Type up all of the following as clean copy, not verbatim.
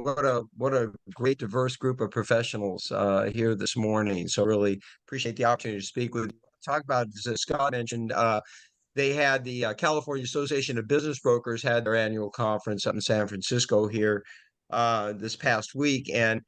What a great diverse group of professionals here this morning. So really appreciate the opportunity to speak with you. Talk about, as Scott mentioned, they had the California Association of Business Brokers had their annual conference up in San Francisco here this past week, and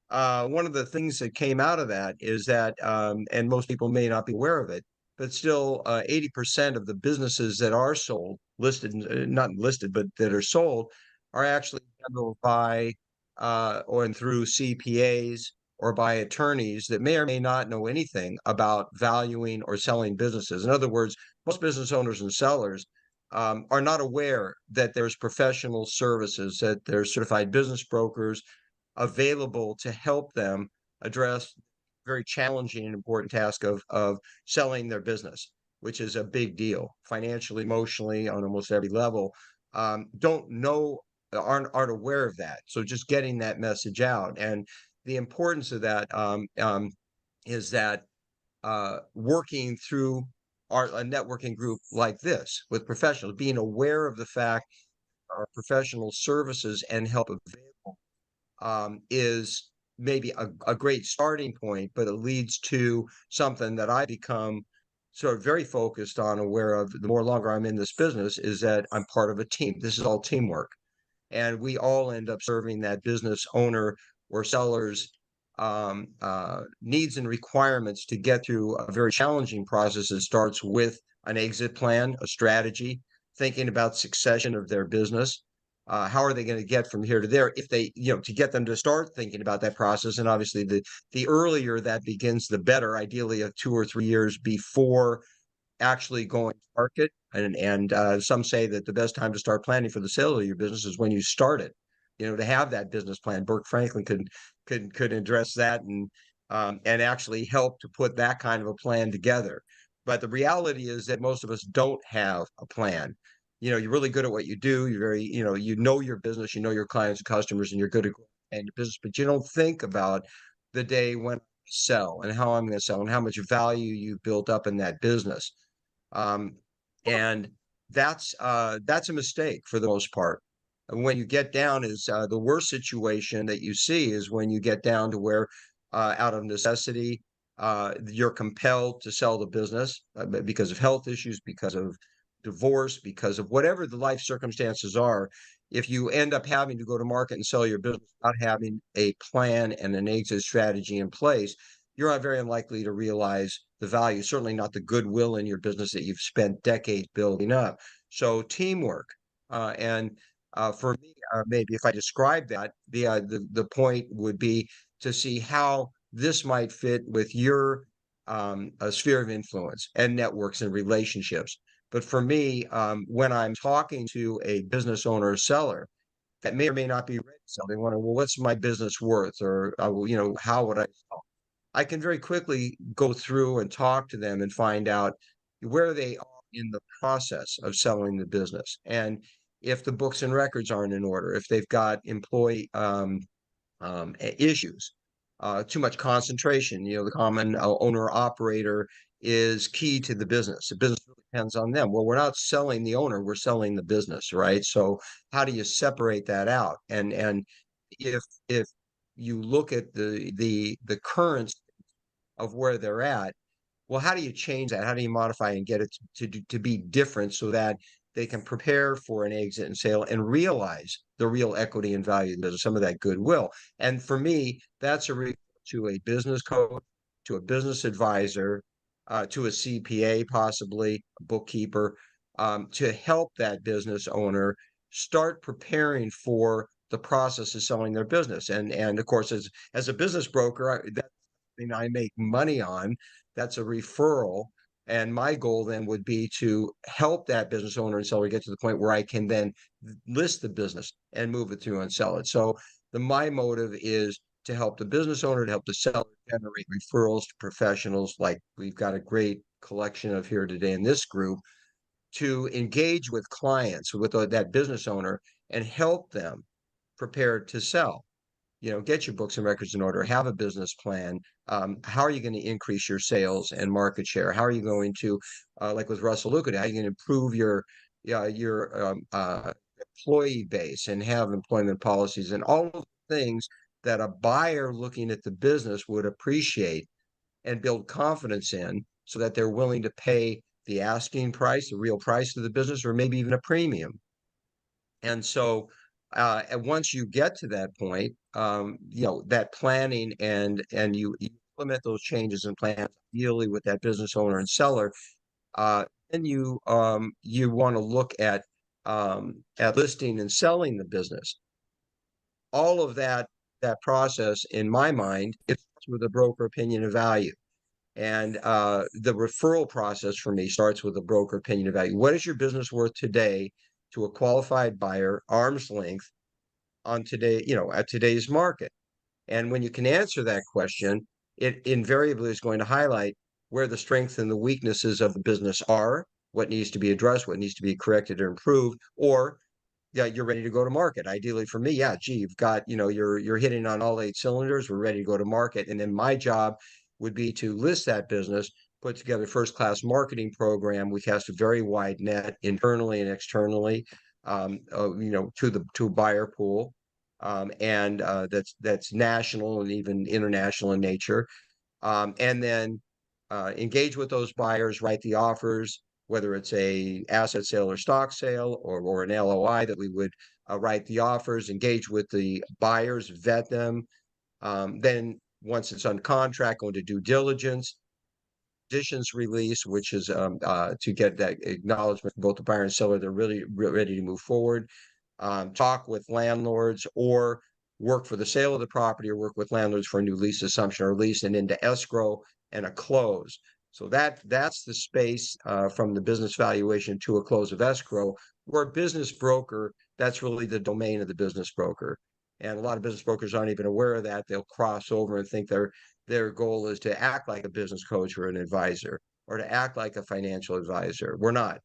one of the things that came out of that is that, and most people may not be aware of it, but still, 80% of the businesses that are sold, listed, not listed, but that are sold, are actually handled by or and through CPAs or by attorneys that may or may not know anything about valuing or selling businesses. In other words, most business owners and sellers are not aware that there's professional services, that there's certified business brokers available to help them address very challenging and important task of selling their business, which is a big deal financially, emotionally, on almost every level. Don't know, aren't aware of that. So just getting that message out and the importance of that is that working through a networking group like this with professionals, being aware of the fact our professional services and help available is maybe a great starting point, but it leads to something that I become sort of very focused on, aware of the more longer I'm in this business, is that I'm part of a team. This is all teamwork. And we all end up serving that business owner or seller's needs and requirements to get through a very challenging process that starts with an exit plan, a strategy, thinking about succession of their business. How are they going to get from here to there if they, to get them to start thinking about that process? And obviously, the earlier that begins, the better, ideally, 2 or 3 years before actually going to market. And some say that the best time to start planning for the sale of your business is when you start it. To have that business plan. Burke Franklin could address that and actually help to put that kind of a plan together. But the reality is that most of us don't have a plan. You're really good at what you do. You're very, your business, your clients and customers, and you're good at and your business, but you don't think about the day when I sell and how I'm going to sell and how much value you built up in that business. Um, and that's a mistake for the most part. And when you get down is the worst situation that you see is when you get down to where out of necessity, you're compelled to sell the business because of health issues, because of divorce, because of whatever the life circumstances are. If you end up having to go to market and sell your business without having a plan and an exit strategy in place, you're not very unlikely to realize the value, certainly not the goodwill in your business that you've spent decades building up. So teamwork, and for me, maybe if I describe that, the point would be to see how this might fit with your sphere of influence and networks and relationships. But for me, when I'm talking to a business owner or seller that may or may not be ready to sell, they want to, well, what's my business worth, or how would I sell? I can very quickly go through and talk to them and find out where they are in the process of selling the business. And if the books and records aren't in order, if they've got employee issues, too much concentration, the common owner operator is key to the business. The business really depends on them. Well, we're not selling the owner, we're selling the business, right? So how do you separate that out? And if you look at the current of where they're at, well, how do you change that? How do you modify and get it to be different so that they can prepare for an exit and sale and realize the real equity and value of the business, some of that goodwill? And for me, that's to a business coach, to a business advisor, to a CPA, possibly a bookkeeper, to help that business owner start preparing for the process of selling their business. And of course, as a business broker, that's something I make money on. That's a referral. And my goal then would be to help that business owner and seller get to the point where I can then list the business and move it through and sell it. So my motive is to help the business owner, to help the seller generate referrals to professionals like we've got a great collection of here today in this group, to engage with clients, with that business owner, and help them prepare to sell. Get your books and records in order, have a business plan. How are you going to increase your sales and market share? How are you going to, like with Russell Lucan, how are you going to improve your employee base and have employment policies and all of things that a buyer looking at the business would appreciate and build confidence in so that they're willing to pay the asking price, the real price of the business, or maybe even a premium. And so, and once you get to that point, that planning and you implement those changes and plans ideally with that business owner and seller, then you want to look at listing and selling the business. All of that process, in my mind, it's with a broker opinion of value. And the referral process for me starts with a broker opinion of value. What is your business worth today to a qualified buyer, arm's length on today, at today's market? And when you can answer that question, it invariably is going to highlight where the strengths and the weaknesses of the business are, what needs to be addressed, what needs to be corrected or improved, or yeah, you're ready to go to market. Ideally for me, yeah, gee, you've got, you're hitting on all eight cylinders. We're ready to go to market. And then my job would be to list that business, put together a first-class marketing program. We cast a very wide net internally and externally, to buyer pool, and that's national and even international in nature. And then engage with those buyers, write the offers, whether it's a asset sale or stock sale or an LOI that we would write the offers, engage with the buyers, vet them. Then once it's on contract, go into due diligence, conditions release, which is to get that acknowledgement from both the buyer and seller they're really ready to move forward. Talk with landlords or work for the sale of the property or work with landlords for a new lease assumption or lease and into escrow and a close. So that's the space from the business valuation to a close of escrow. Where a business broker, that's really the domain of the business broker. And a lot of business brokers aren't even aware of that. They'll cross over and think their goal is to act like a business coach or an advisor or to act like a financial advisor. We're not.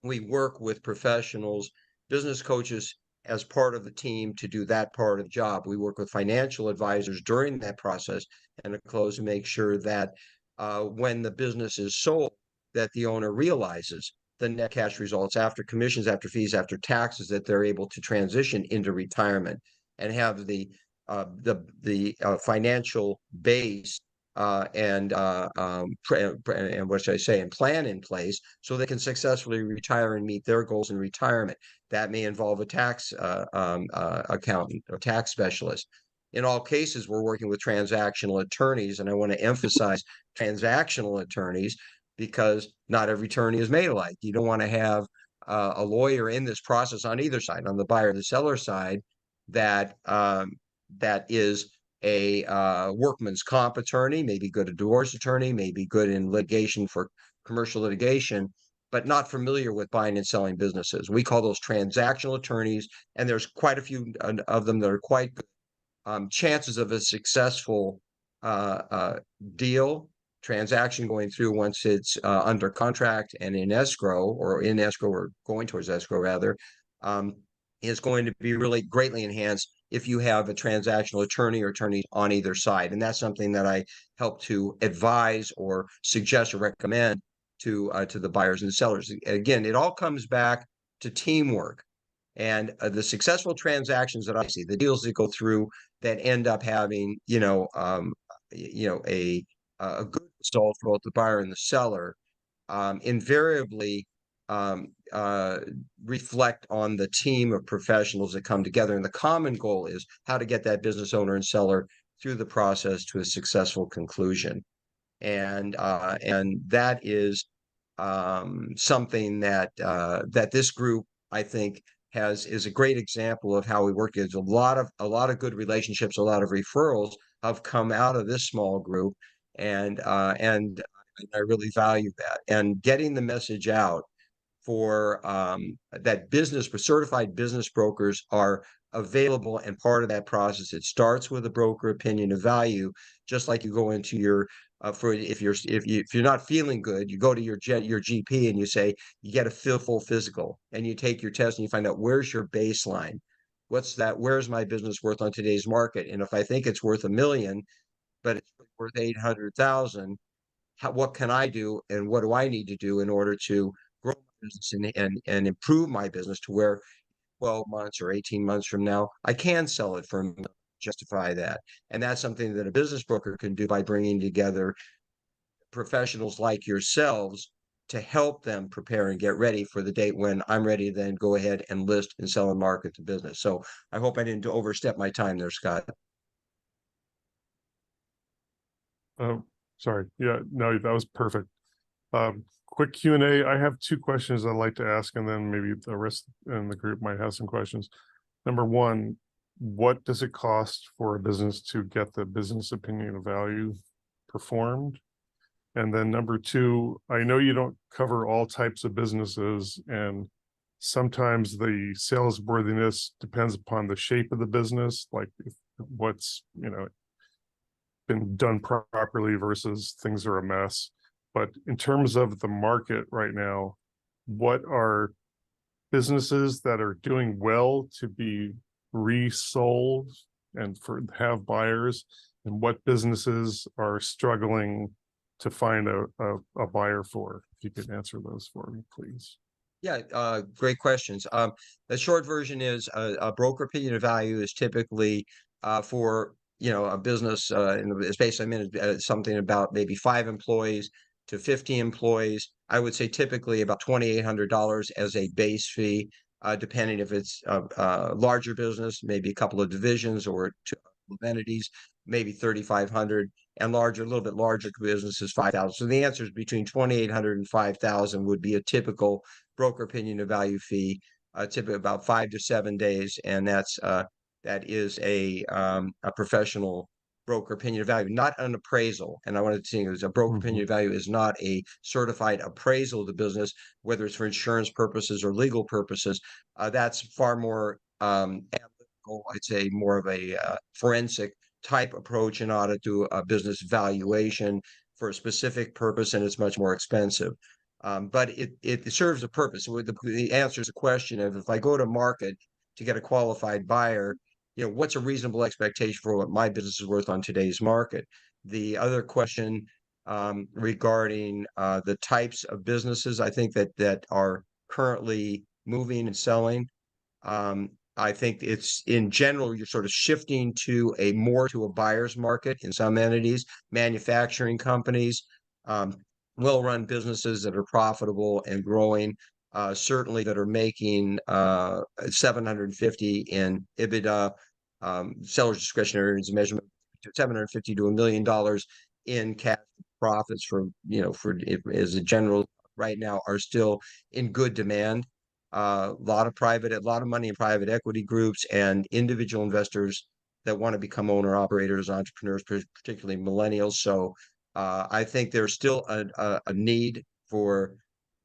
We work with professionals, business coaches as part of the team to do that part of the job. We work with financial advisors during that process and to close to make sure that when the business is sold, that the owner realizes the net cash results after commissions, after fees, after taxes, that they're able to transition into retirement and have the financial base and what should I say, and plan in place so they can successfully retire and meet their goals in retirement. That may involve a tax accountant or tax specialist. In all cases, we're working with transactional attorneys, and I want to emphasize transactional attorneys because not every attorney is made alike. You don't want to have a lawyer in this process on either side, on the buyer and the seller side, that is a workman's comp attorney, maybe good a divorce attorney, maybe good in litigation for commercial litigation, but not familiar with buying and selling businesses. We call those transactional attorneys, and there's quite a few of them that are quite good. Chances of a successful deal transaction going through once it's under contract and in escrow or going towards escrow rather, is going to be really greatly enhanced if you have a transactional attorney or attorneys on either side. And that's something that I help to advise or suggest or recommend to the buyers and sellers. Again, it all comes back to teamwork. And the successful transactions that I see, the deals that go through that end up having, a good result for both the buyer and the seller, invariably reflect on the team of professionals that come together. And the common goal is how to get that business owner and seller through the process to a successful conclusion. And that is something that this group, I think, is a great example of how we work. There's a lot of good relationships, a lot of referrals have come out of this small group, and I really value that. And getting the message out for that certified business brokers are available and part of that process. It starts with a broker opinion of value, just like you go into your if you're not feeling good, you go to your GP and you say you get a full physical and you take your test and you find out where's your baseline. Where's my business worth on today's market? And if I think it's worth $1 million, but it's worth 800,000, what can I do and what do I need to do in order to grow my business and improve my business to where 12 months or 18 months from now, I can sell it for justify that. And that's something that a business broker can do by bringing together professionals like yourselves to help them prepare and get ready for the date when I'm ready to then go ahead and list and sell and market the business. So I hope I didn't overstep my time there, Scott. Oh, sorry. Yeah, no, that was perfect. Quick Q&A. I have two questions I'd like to ask, and then maybe the rest in the group might have some questions. Number one, what does it cost for a business to get the business opinion of value performed? And then number two, I know you don't cover all types of businesses, and sometimes the sales worthiness depends upon the shape of the business, like what's, been done properly versus things are a mess. But in terms of the market right now, what are businesses that are doing well to be resold and have buyers, and what businesses are struggling to find a buyer for? If you could answer those for me, please. Yeah, great questions. The short version is a broker opinion of value is typically for a business in the space I'm in, something about maybe 5 employees to 50 employees. I would say typically about $2,800 as a base fee, depending if it's a larger business, maybe a couple of divisions or two entities, maybe 3,500, and larger, a little bit larger businesses, 5,000. So the answer is between 2,800 and 5,000 would be a typical broker opinion of value fee, typically about 5 to 7 days, and that is a professional broker opinion of value, not an appraisal. And I wanted to say is a broker opinion of value is not a certified appraisal of the business, whether it's for insurance purposes or legal purposes. That's far more analytical, I'd say more of a forensic type approach in order to a business valuation for a specific purpose, and it's much more expensive. But it serves a purpose. So the answer is a question of, if I go to market to get a qualified buyer, what's a reasonable expectation for what my business is worth on today's market? The other question regarding the types of businesses I think that are currently moving and selling. I think it's in general, you're sort of shifting to a buyer's market in some entities, manufacturing companies, well-run businesses that are profitable and growing, certainly that are making 750 in EBITDA, seller's discretionary earnings measurement, 750 to $1 million in cash profits for as a general right now are still in good demand. A lot of money in private equity groups and individual investors that want to become owner operators, entrepreneurs, particularly millennials. So I think there's still a need for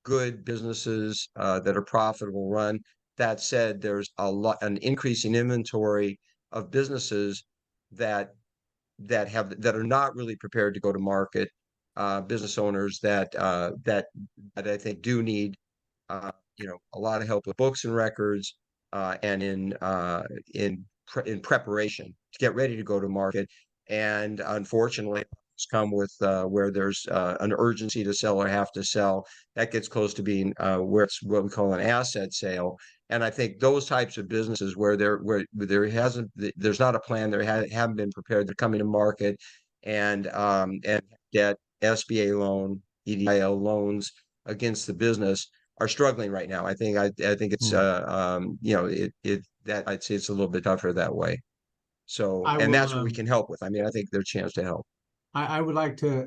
good businesses that are profitable run. That said, there's an increasing inventory of businesses that are not really prepared to go to market. Business owners that I think do need a lot of help with books and records, and in preparation to get ready to go to market. And unfortunately, it's come with where there's an urgency to sell or have to sell. That gets close to being where it's what we call an asset sale. And I think those types of businesses where there's not a plan, haven't been prepared, they're coming to market and get SBA loan, EDIL loans against the business are struggling right now. I think it's that I'd say it's a little bit tougher that way. So that's what we can help with. I mean, I think there's a chance to help. I would like to,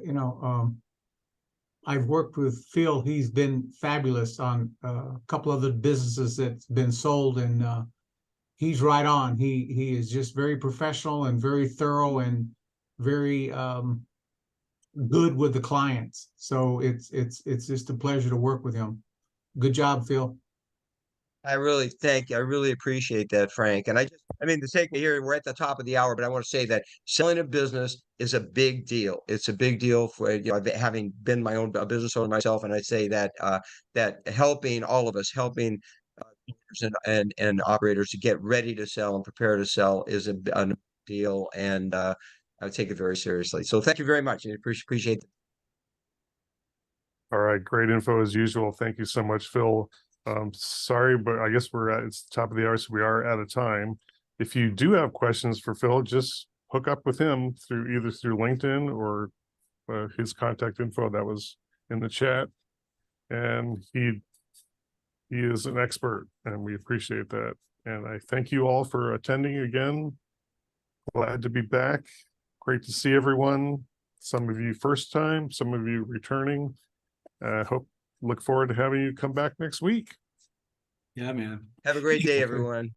I've worked with Phil. He's been fabulous on a couple of the businesses that's been sold, and he's right on. He is just very professional and very thorough and very good with the clients. So it's just a pleasure to work with him. Good job, Phil. I really appreciate that, Frank. And the sake of here, we're at the top of the hour, but I want to say that selling a business is a big deal. It's a big deal for, having been my own business owner myself. And I say that, that helping all of us, helping and operators to get ready to sell and prepare to sell is a deal. And I take it very seriously. So thank you very much. I appreciate it. All right. Great info as usual. Thank you so much, Phil. Sorry, but I guess it's the top of the hour, so we are out of time. If you do have questions for Phil, just hook up with him either through LinkedIn or his contact info that was in the chat. And he is an expert, and we appreciate that. And I thank you all for attending again. Glad to be back. Great to see everyone. Some of you first time, some of you returning. Look forward to having you come back next week. Yeah, man. Have a great day, everyone.